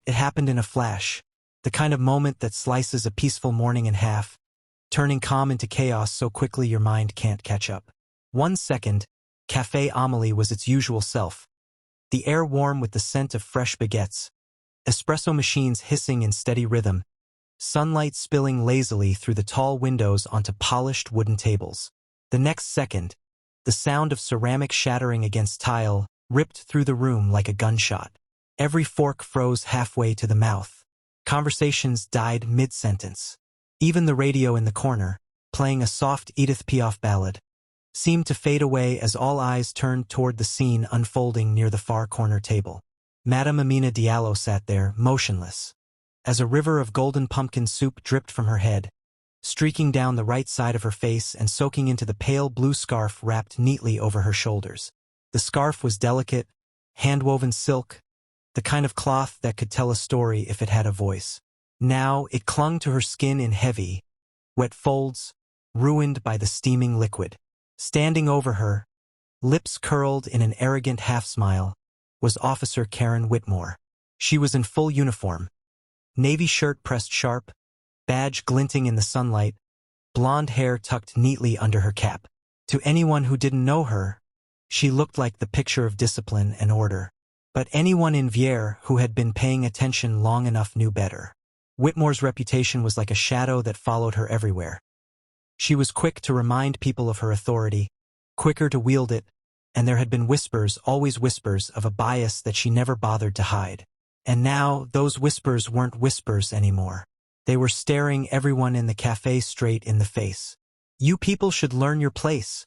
It happened in a flash, the kind of moment that slices a peaceful morning in half, turning calm into chaos so quickly your mind can't catch up. 1 second, Café Amélie was its usual self. The air warm with the scent of fresh baguettes, espresso machines hissing in steady rhythm, sunlight spilling lazily through the tall windows onto polished wooden tables. The next second, the sound of ceramic shattering against tile ripped through the room like a gunshot. Every fork froze halfway to the mouth. Conversations died mid-sentence. Even the radio in the corner, playing a soft Edith Piaf ballad, seemed to fade away as all eyes turned toward the scene unfolding near the far corner table. Madame Amina Diallo sat there, motionless, as a river of golden pumpkin soup dripped from her head, streaking down the right side of her face and soaking into the pale blue scarf wrapped neatly over her shoulders. The scarf was delicate, hand-woven silk, the kind of cloth that could tell a story if it had a voice. Now it clung to her skin in heavy, wet folds, ruined by the steaming liquid. Standing over her, lips curled in an arrogant half-smile, was Officer Karen Whitmore. She was in full uniform, navy shirt pressed sharp, badge glinting in the sunlight, blonde hair tucked neatly under her cap. To anyone who didn't know her, she looked like the picture of discipline and order. But anyone in Vierre who had been paying attention long enough knew better. Whitmore's reputation was like a shadow that followed her everywhere. She was quick to remind people of her authority, quicker to wield it, and there had been whispers, always whispers, of a bias that she never bothered to hide. And now, those whispers weren't whispers anymore. They were staring everyone in the cafe straight in the face. "You people should learn your place,"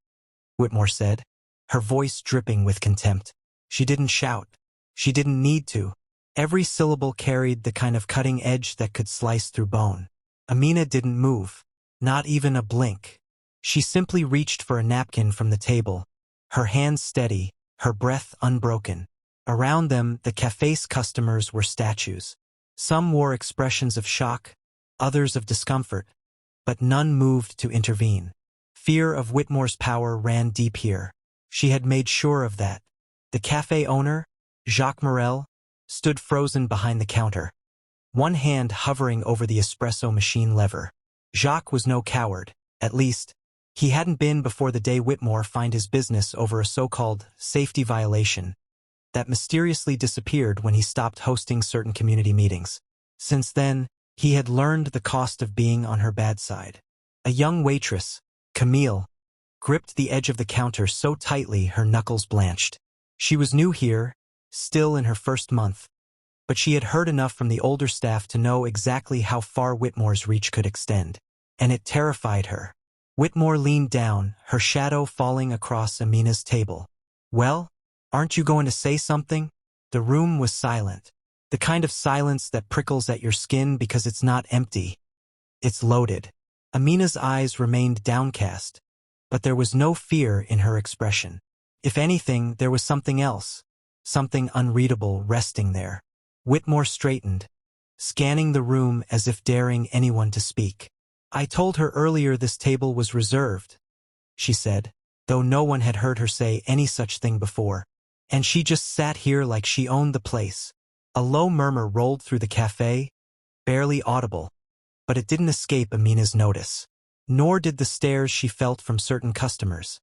Whitmore said, her voice dripping with contempt. She didn't shout. She didn't need to. Every syllable carried the kind of cutting edge that could slice through bone. Amina didn't move. Not even a blink. She simply reached for a napkin from the table, her hands steady, her breath unbroken. Around them, the cafe's customers were statues. Some wore expressions of shock, others of discomfort, but none moved to intervene. Fear of Whitmore's power ran deep here. She had made sure of that. The cafe owner, Jacques Morel, stood frozen behind the counter, one hand hovering over the espresso machine lever. Jacques was no coward, at least, he hadn't been before the day Whitmore fined his business over a so-called safety violation that mysteriously disappeared when he stopped hosting certain community meetings. Since then, he had learned the cost of being on her bad side. A young waitress, Camille, gripped the edge of the counter so tightly her knuckles blanched. She was new here, still in her first month, but she had heard enough from the older staff to know exactly how far Whitmore's reach could extend, and it terrified her. Whitmore leaned down, her shadow falling across Amina's table. "Well, aren't you going to say something?" The room was silent, the kind of silence that prickles at your skin because it's not empty. It's loaded. Amina's eyes remained downcast, but there was no fear in her expression. If anything, there was something else, something unreadable resting there. Whitmore straightened, scanning the room as if daring anyone to speak. "I told her earlier this table was reserved," she said, though no one had heard her say any such thing before. "And she just sat here like she owned the place." A low murmur rolled through the cafe, barely audible, but it didn't escape Amina's notice. Nor did the stares she felt from certain customers.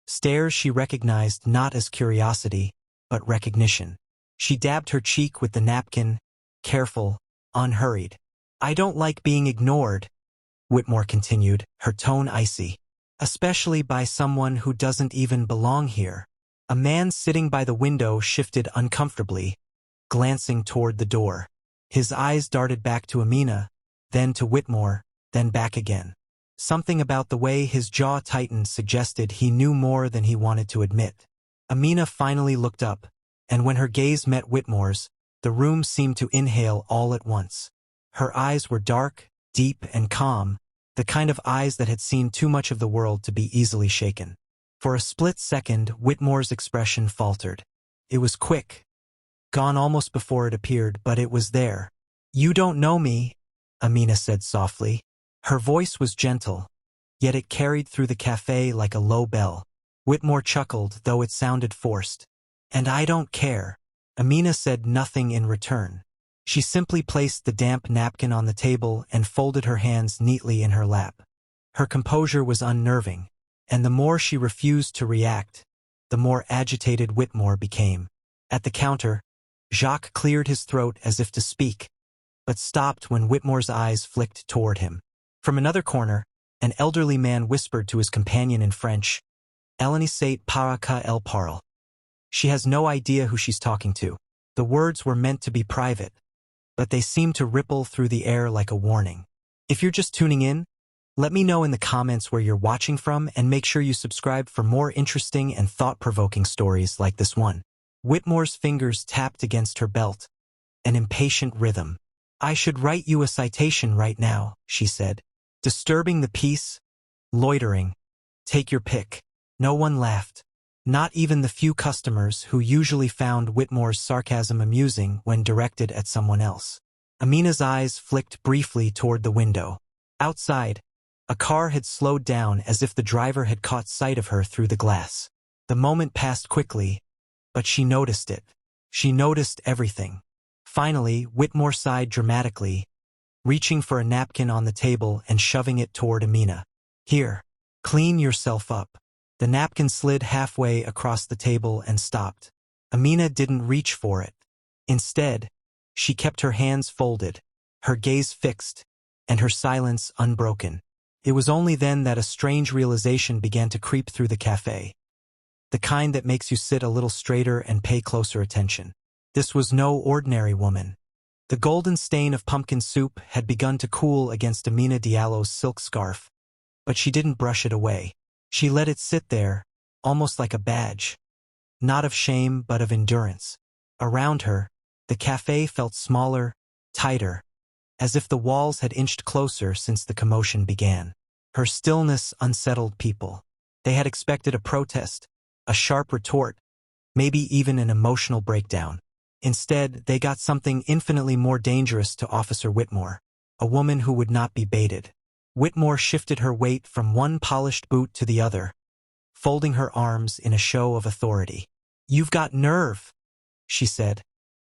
Stares she recognized not as curiosity, but recognition. She dabbed her cheek with the napkin, careful, unhurried. "I don't like being ignored," Whitmore continued, her tone icy. "Especially by someone who doesn't even belong here." A man sitting by the window shifted uncomfortably, glancing toward the door. His eyes darted back to Amina, then to Whitmore, then back again. Something about the way his jaw tightened suggested he knew more than he wanted to admit. Amina finally looked up, and when her gaze met Whitmore's, the room seemed to inhale all at once. Her eyes were dark, deep, and calm, the kind of eyes that had seen too much of the world to be easily shaken. For a split second, Whitmore's expression faltered. It was quick, gone almost before it appeared, but it was there. "You don't know me," Amina said softly. Her voice was gentle, yet it carried through the cafe like a low bell. Whitmore chuckled, though it sounded forced. "And I don't care." Amina said nothing in return. She simply placed the damp napkin on the table and folded her hands neatly in her lap. Her composure was unnerving, and the more she refused to react, the more agitated Whitmore became. At the counter, Jacques cleared his throat as if to speak, but stopped when Whitmore's eyes flicked toward him. From another corner, an elderly man whispered to his companion in French, "Elle ne sait pas que elle parle." She has no idea who she's talking to. The words were meant to be private, but they seemed to ripple through the air like a warning. If you're just tuning in, let me know in the comments where you're watching from, and make sure you subscribe for more interesting and thought-provoking stories like this one. Whitmore's fingers tapped against her belt, an impatient rhythm. "I should write you a citation right now," she said. "Disturbing the peace, loitering, take your pick." No one laughed. Not even the few customers who usually found Whitmore's sarcasm amusing when directed at someone else. Amina's eyes flicked briefly toward the window. Outside, a car had slowed down as if the driver had caught sight of her through the glass. The moment passed quickly, but she noticed it. She noticed everything. Finally, Whitmore sighed dramatically, reaching for a napkin on the table and shoving it toward Amina. "Here, clean yourself up." The napkin slid halfway across the table and stopped. Amina didn't reach for it. Instead, she kept her hands folded, her gaze fixed, and her silence unbroken. It was only then that a strange realization began to creep through the cafe. The kind that makes you sit a little straighter and pay closer attention. This was no ordinary woman. The golden stain of pumpkin soup had begun to cool against Amina Diallo's silk scarf, but she didn't brush it away. She let it sit there, almost like a badge, not of shame but of endurance. Around her, the cafe felt smaller, tighter, as if the walls had inched closer since the commotion began. Her stillness unsettled people. They had expected a protest, a sharp retort, maybe even an emotional breakdown. Instead, they got something infinitely more dangerous to Officer Whitmore, a woman who would not be baited. Whitmore shifted her weight from one polished boot to the other, folding her arms in a show of authority. "You've got nerve," she said,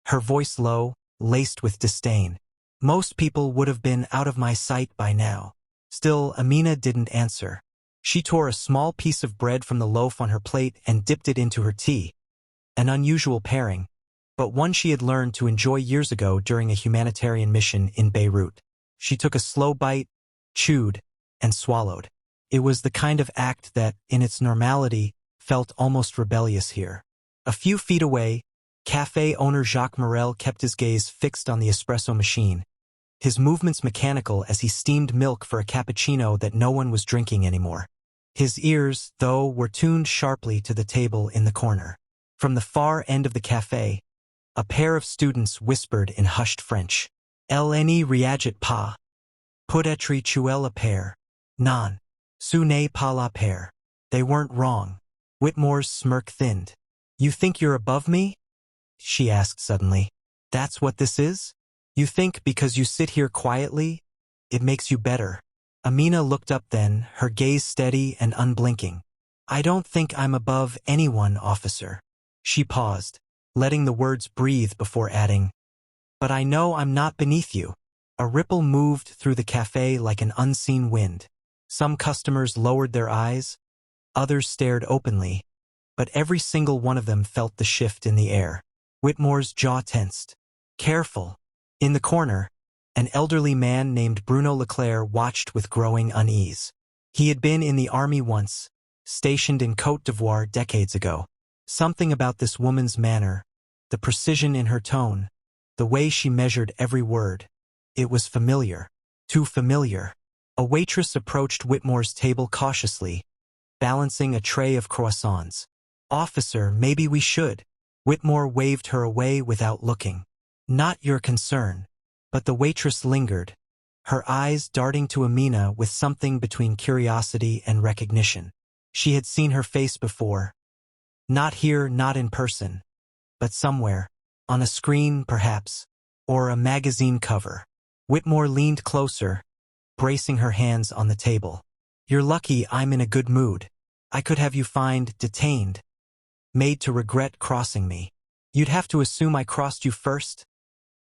her voice low, laced with disdain. "Most people would have been out of my sight by now." Still, Amina didn't answer. She tore a small piece of bread from the loaf on her plate and dipped it into her tea. An unusual pairing, but one she had learned to enjoy years ago during a humanitarian mission in Beirut. She took a slow bite, chewed, and swallowed. It was the kind of act that, in its normality, felt almost rebellious here. A few feet away, cafe owner Jacques Morel kept his gaze fixed on the espresso machine, his movements mechanical as he steamed milk for a cappuccino that no one was drinking anymore. His ears, though, were tuned sharply to the table in the corner. From the far end of the cafe, a pair of students whispered in hushed French, "Elle ne réagit pas. Peut-être tu es la paire. Non. Ce n'est pas la paire." They weren't wrong. Whitmore's smirk thinned. "You think you're above me?" she asked suddenly. "That's what this is? You think because you sit here quietly, it makes you better?" Amina looked up then, her gaze steady and unblinking. "I don't think I'm above anyone, officer." She paused, letting the words breathe before adding, "But I know I'm not beneath you." A ripple moved through the cafe like an unseen wind. Some customers lowered their eyes, others stared openly, but every single one of them felt the shift in the air. Whitmore's jaw tensed. "Careful." In the corner, an elderly man named Bruno Leclerc watched with growing unease. He had been in the army once, stationed in Côte d'Ivoire decades ago. Something about this woman's manner, the precision in her tone, the way she measured every word. It was familiar. Too familiar. A waitress approached Whitmore's table cautiously, balancing a tray of croissants. "Officer, maybe we should." Whitmore waved her away without looking. "Not your concern." But the waitress lingered, her eyes darting to Amina with something between curiosity and recognition. She had seen her face before. Not here, not in person, but somewhere, on a screen perhaps, or a magazine cover. Whitmore leaned closer, bracing her hands on the table. "You're lucky I'm in a good mood. I could have you fined, detained, made to regret crossing me. You'd have to assume I crossed you first."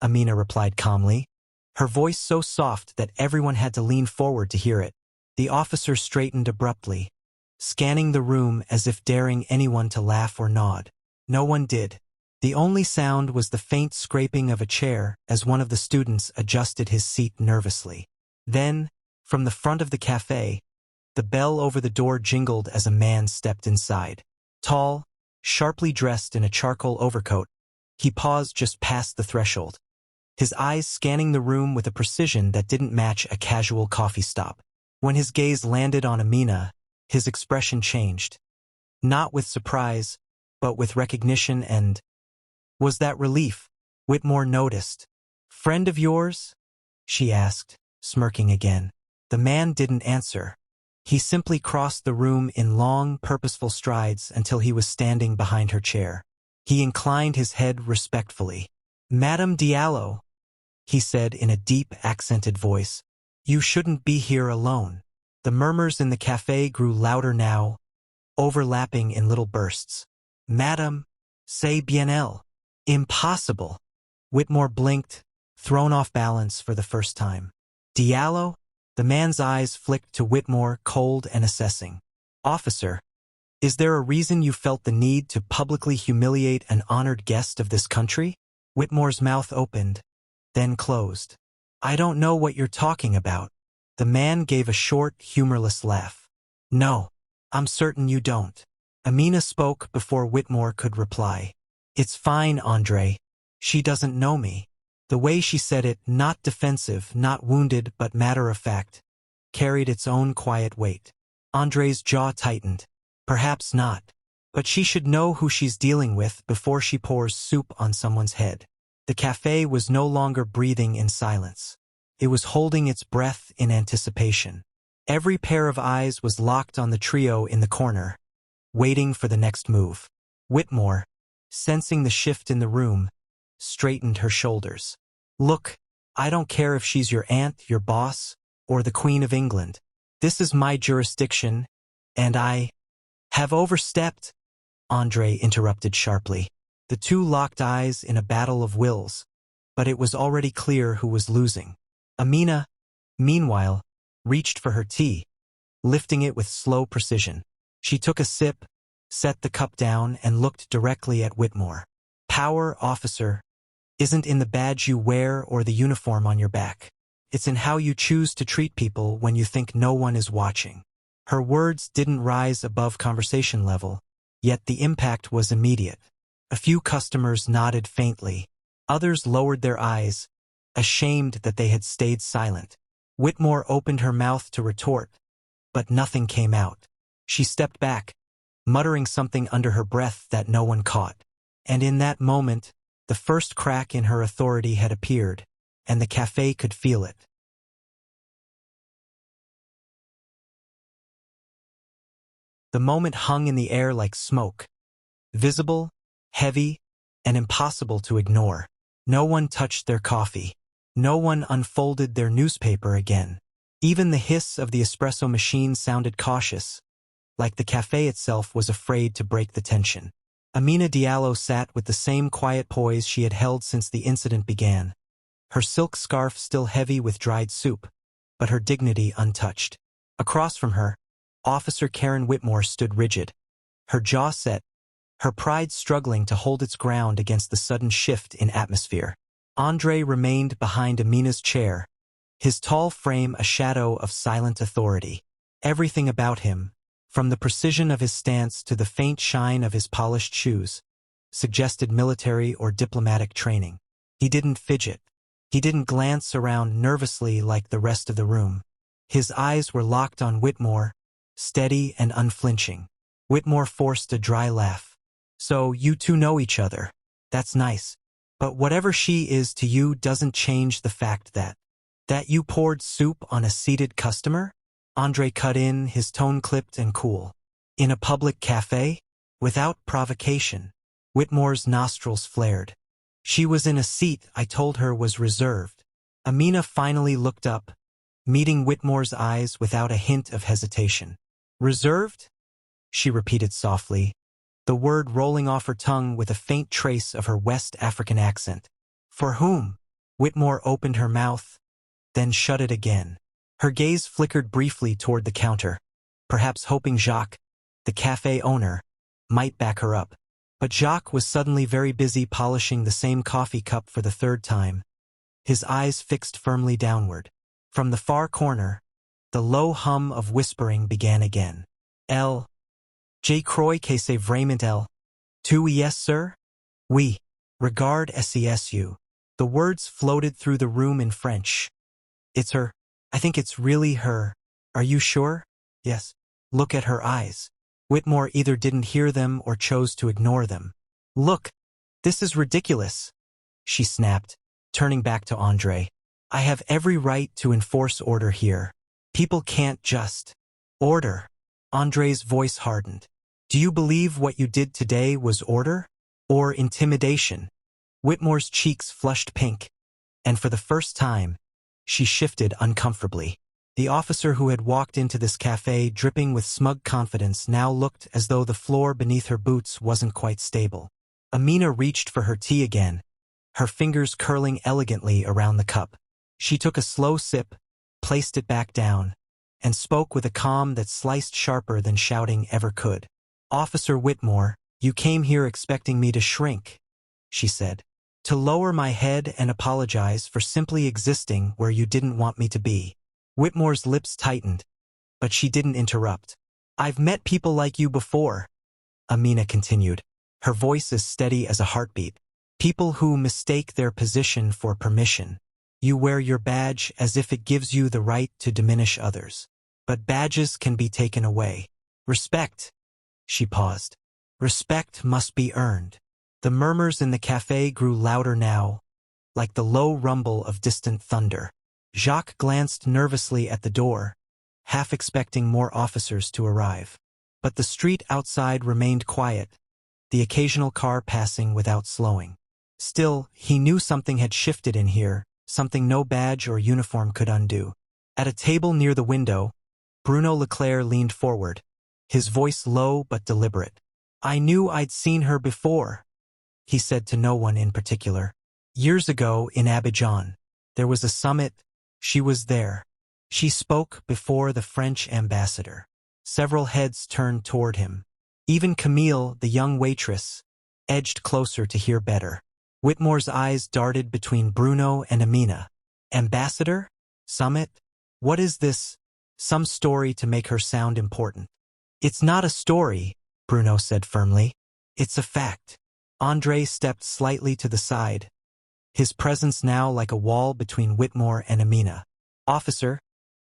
Amina replied calmly, her voice so soft that everyone had to lean forward to hear it. The officer straightened abruptly, scanning the room as if daring anyone to laugh or nod. No one did. The only sound was the faint scraping of a chair as one of the students adjusted his seat nervously. Then, from the front of the cafe, the bell over the door jingled as a man stepped inside. Tall, sharply dressed in a charcoal overcoat, he paused just past the threshold, his eyes scanning the room with a precision that didn't match a casual coffee stop. When his gaze landed on Amina, his expression changed. Not with surprise, but with recognition and, was that relief? Whitmore noticed. "Friend of yours?" she asked, smirking again. The man didn't answer. He simply crossed the room in long, purposeful strides until he was standing behind her chair. He inclined his head respectfully. "Madame Diallo," he said in a deep, accented voice, "you shouldn't be here alone." The murmurs in the cafe grew louder now, overlapping in little bursts. "Madame, c'est bien elle." "Impossible." Whitmore blinked, thrown off balance for the first time. "Diallo?" The man's eyes flicked to Whitmore, cold and assessing. "Officer, is there a reason you felt the need to publicly humiliate an honored guest of this country?" Whitmore's mouth opened, then closed. "I don't know what you're talking about." The man gave a short, humorless laugh. "No, I'm certain you don't." Amina spoke before Whitmore could reply. "It's fine, Andre. She doesn't know me." The way she said it, not defensive, not wounded, but matter-of-fact, carried its own quiet weight. Andre's jaw tightened. Perhaps not. But she should know who she's dealing with before she pours soup on someone's head. The cafe was no longer breathing in silence. It was holding its breath in anticipation. Every pair of eyes was locked on the trio in the corner, waiting for the next move. Whitmore, sensing the shift in the room, straightened her shoulders. "Look, I don't care if she's your aunt, your boss, or the Queen of England. This is my jurisdiction, and I have overstepped," Andre interrupted sharply. The two locked eyes in a battle of wills, but it was already clear who was losing. Amina, meanwhile, reached for her tea, lifting it with slow precision. She took a sip, set the cup down, and looked directly at Whitmore. "Power, officer, isn't in the badge you wear or the uniform on your back. It's in how you choose to treat people when you think no one is watching." Her words didn't rise above conversation level, yet the impact was immediate. A few customers nodded faintly. Others lowered their eyes, ashamed that they had stayed silent. Whitmore opened her mouth to retort, but nothing came out. She stepped back, muttering something under her breath that no one caught. And in that moment, the first crack in her authority had appeared, and the cafe could feel it. The moment hung in the air like smoke, visible, heavy, and impossible to ignore. No one touched their coffee. No one unfolded their newspaper again. Even the hiss of the espresso machine sounded cautious, like the cafe itself was afraid to break the tension. Amina Diallo sat with the same quiet poise she had held since the incident began, her silk scarf still heavy with dried soup, but her dignity untouched. Across from her, Officer Karen Whitmore stood rigid, her jaw set, her pride struggling to hold its ground against the sudden shift in atmosphere. Andre remained behind Amina's chair, his tall frame a shadow of silent authority. Everything about him, from the precision of his stance to the faint shine of his polished shoes, suggested military or diplomatic training. He didn't fidget. He didn't glance around nervously like the rest of the room. His eyes were locked on Whitmore, steady and unflinching. Whitmore forced a dry laugh. "So you two know each other. That's nice. But whatever she is to you doesn't change the fact that you poured soup on a seated customer?" Andre cut in, his tone clipped and cool. "In a public cafe? Without provocation." Whitmore's nostrils flared. "She was in a seat I told her was reserved." Amina finally looked up, meeting Whitmore's eyes without a hint of hesitation. "Reserved?" she repeated softly, the word rolling off her tongue with a faint trace of her West African accent. "For whom?" Whitmore opened her mouth, then shut it again. Her gaze flickered briefly toward the counter, perhaps hoping Jacques, the cafe owner, might back her up. But Jacques was suddenly very busy polishing the same coffee cup for the third time, his eyes fixed firmly downward. From the far corner, the low hum of whispering began again. Je crois que c'est vraiment elle. Tu yes, sir? Oui. Regarde sesu. The words floated through the room in French. It's her. I think it's really her. Are you sure? Yes. Look at her eyes. Whitmore either didn't hear them or chose to ignore them. Look, this is ridiculous, she snapped, turning back to Andre. I have every right to enforce order here. People can't just order. Andre's voice hardened. Do you believe what you did today was order? Or intimidation? Whitmore's cheeks flushed pink, and for the first time, she shifted uncomfortably. The officer who had walked into this cafe dripping with smug confidence now looked as though the floor beneath her boots wasn't quite stable. Amina reached for her tea again, her fingers curling elegantly around the cup. She took a slow sip, placed it back down, and spoke with a calm that sliced sharper than shouting ever could. Officer Whitmore, you came here expecting me to shrink, she said. To lower my head and apologize for simply existing where you didn't want me to be. Whitmore's lips tightened, but she didn't interrupt. I've met people like you before, Amina continued, her voice as steady as a heartbeat. People who mistake their position for permission. You wear your badge as if it gives you the right to diminish others. But badges can be taken away. Respect. She paused. Respect must be earned. The murmurs in the cafe grew louder now, like the low rumble of distant thunder. Jacques glanced nervously at the door, half expecting more officers to arrive. But the street outside remained quiet, the occasional car passing without slowing. Still, he knew something had shifted in here, something no badge or uniform could undo. At a table near the window, Bruno Leclerc leaned forward, his voice low but deliberate. I knew I'd seen her before, he said to no one in particular. Years ago in Abidjan, there was a summit. She was there. She spoke before the French ambassador. Several heads turned toward him. Even Camille, the young waitress, edged closer to hear better. Whitmore's eyes darted between Bruno and Amina. Ambassador? Summit? What is this? Some story to make her sound important. It's not a story, Bruno said firmly. It's a fact. Andre stepped slightly to the side, his presence now like a wall between Whitmore and Amina. Officer,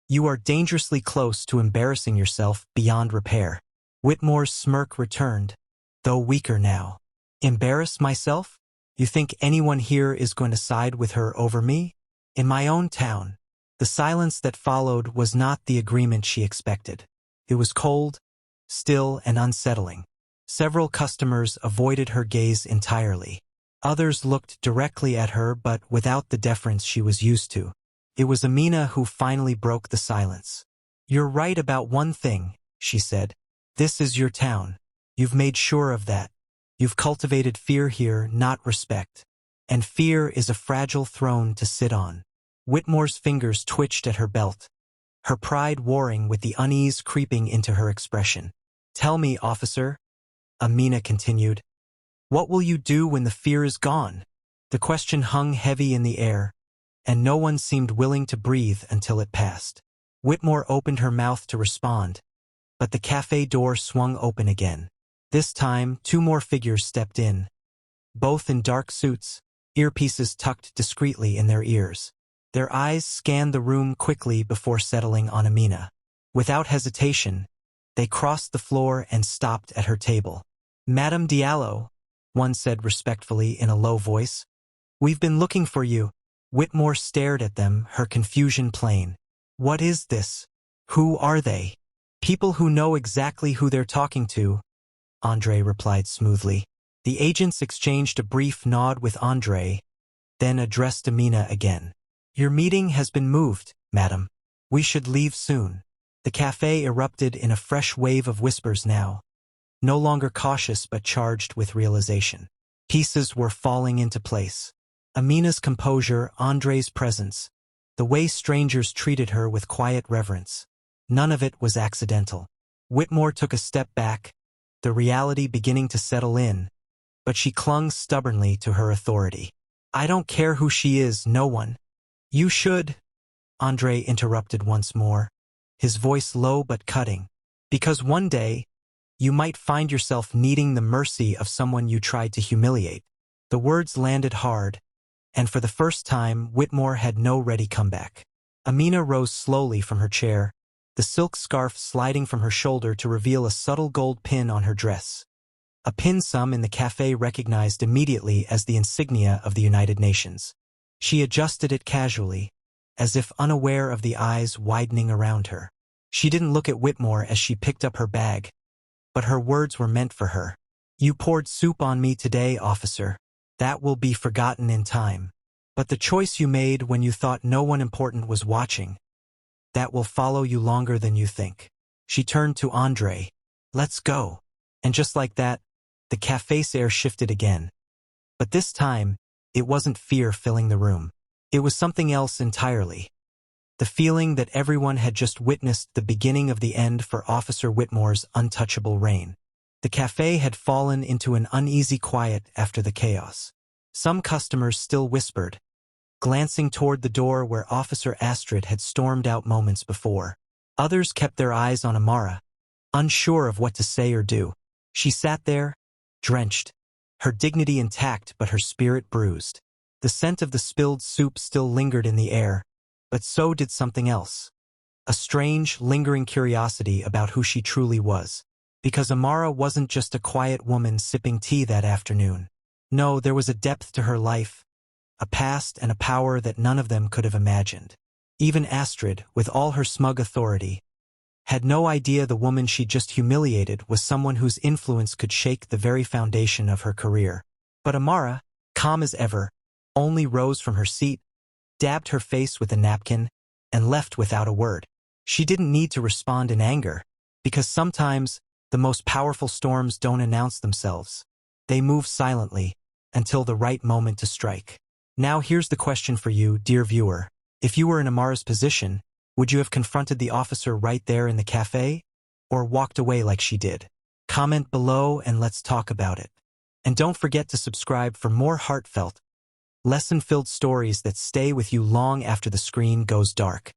you are dangerously close to embarrassing yourself beyond repair. Whitmore's smirk returned, though weaker now. Embarrass myself? You think anyone here is going to side with her over me? In my own town. The silence that followed was not the agreement she expected. It was cold, still, and unsettling. Several customers avoided her gaze entirely. Others looked directly at her but without the deference she was used to. It was Amina who finally broke the silence. You're right about one thing, she said. This is your town. You've made sure of that. You've cultivated fear here, not respect. And fear is a fragile throne to sit on. Whitmore's fingers twitched at her belt, her pride warring with the unease creeping into her expression. Tell me, officer, Amina continued. What will you do when the fear is gone? The question hung heavy in the air, and no one seemed willing to breathe until it passed. Whitmore opened her mouth to respond, but the cafe door swung open again. This time, two more figures stepped in, both in dark suits, earpieces tucked discreetly in their ears. Their eyes scanned the room quickly before settling on Amina. Without hesitation, they crossed the floor and stopped at her table. Madame Diallo, one said respectfully in a low voice. We've been looking for you. Whitmore stared at them, her confusion plain. What is this? Who are they? People who know exactly who they're talking to, Andre replied smoothly. The agents exchanged a brief nod with Andre, then addressed Amina again. Your meeting has been moved, madam. We should leave soon. The cafe erupted in a fresh wave of whispers now, no longer cautious but charged with realization. Pieces were falling into place. Amina's composure, Andre's presence, the way strangers treated her with quiet reverence. None of it was accidental. Whitmore took a step back, the reality beginning to settle in, but she clung stubbornly to her authority. I don't care who she is, no one. You should, Andre interrupted once more, his voice low but cutting, because one day, you might find yourself needing the mercy of someone you tried to humiliate. The words landed hard, and for the first time, Whitmore had no ready comeback. Amina rose slowly from her chair, the silk scarf sliding from her shoulder to reveal a subtle gold pin on her dress. A pin some in the cafe recognized immediately as the insignia of the United Nations. She adjusted it casually, as if unaware of the eyes widening around her. She didn't look at Whitmore as she picked up her bag, but her words were meant for her. You poured soup on me today, officer. That will be forgotten in time. But the choice you made when you thought no one important was watching, that will follow you longer than you think. She turned to Andre. Let's go. And just like that, the cafe's air shifted again. But this time, it wasn't fear filling the room. It was something else entirely. The feeling that everyone had just witnessed the beginning of the end for Officer Whitmore's untouchable reign. The cafe had fallen into an uneasy quiet after the chaos. Some customers still whispered, glancing toward the door where Officer Astrid had stormed out moments before. Others kept their eyes on Amara, unsure of what to say or do. She sat there, drenched, her dignity intact but her spirit bruised. The scent of the spilled soup still lingered in the air, but so did something else. A strange, lingering curiosity about who she truly was. Because Amara wasn't just a quiet woman sipping tea that afternoon. No, there was a depth to her life, a past and a power that none of them could have imagined. Even Astrid, with all her smug authority, had no idea the woman she'd just humiliated was someone whose influence could shake the very foundation of her career. But Amara, calm as ever, only rose from her seat, dabbed her face with a napkin, and left without a word. She didn't need to respond in anger, because sometimes the most powerful storms don't announce themselves. They move silently until the right moment to strike. Now here's the question for you, dear viewer. If you were in Amara's position, would you have confronted the officer right there in the cafe? Or walked away like she did? Comment below and let's talk about it. And don't forget to subscribe for more heartfelt, lesson-filled stories that stay with you long after the screen goes dark.